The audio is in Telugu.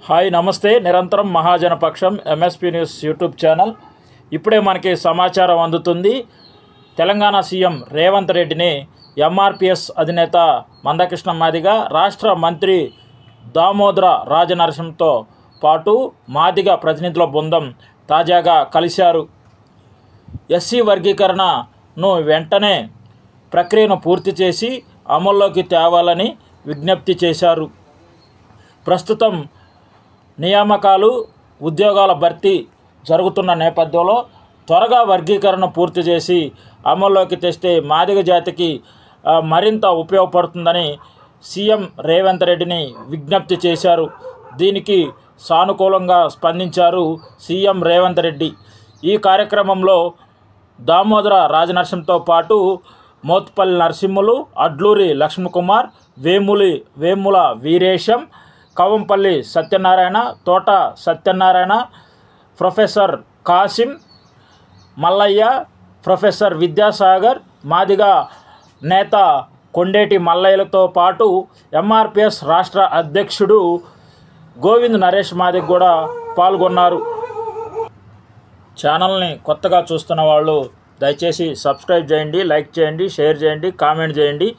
హాయ్ నమస్తే. నిరంతరం మహాజనపక్షం ఎంఎస్పీ న్యూస్ యూట్యూబ్ ఛానల్. ఇప్పుడే మనకి సమాచారం అందుతుంది. తెలంగాణ సీఎం రేవంత్ రెడ్డిని ఎంఆర్పిఎస్ అధినేత మందకృష్ణ మాదిగ, రాష్ట్ర మంత్రి దామోదర రాజనరసింహతో పాటు మాదిగ ప్రతినిధుల బృందం తాజాగా కలిశారు. ఎస్సీ వర్గీకరణను వెంటనే ప్రక్రియను పూర్తి చేసి అమల్లోకి తేవాలని విజ్ఞప్తి చేశారు. ప్రస్తుతం నియామకాలు, ఉద్యోగాల భర్తీ జరుగుతున్న నేపథ్యంలో త్వరగా వర్గీకరణ పూర్తి చేసి అమల్లోకి తెస్తే మాదిగ జాతికి మరింత ఉపయోగపడుతుందని సీఎం రేవంత్ రెడ్డిని విజ్ఞప్తి చేశారు. దీనికి సానుకూలంగా స్పందించారు సీఎం రేవంత్ రెడ్డి. ఈ కార్యక్రమంలో దామోదర రాజనరసింహతో పాటు మోత్పల్లి నరసింహులు, అడ్లూరి లక్ష్మీకుమార్, వేముల వీరేశం, కవంపల్లి సత్యనారాయణ, తోట సత్యనారాయణ, ప్రొఫెసర్ కాసిం, మల్లయ్య, ప్రొఫెసర్ విద్యాసాగర్, మాదిగ నేత కొండేటి మల్లయ్యలతో పాటు ఎంఆర్పిఎస్ రాష్ట్ర అధ్యక్షుడు గోవింద్ నరేష్ మాదిగ కూడా పాల్గొన్నారు. ఛానల్ని కొత్తగా చూస్తున్న వాళ్ళు దయచేసి సబ్స్క్రైబ్ చేయండి, లైక్ చేయండి, షేర్ చేయండి, కామెంట్ చేయండి.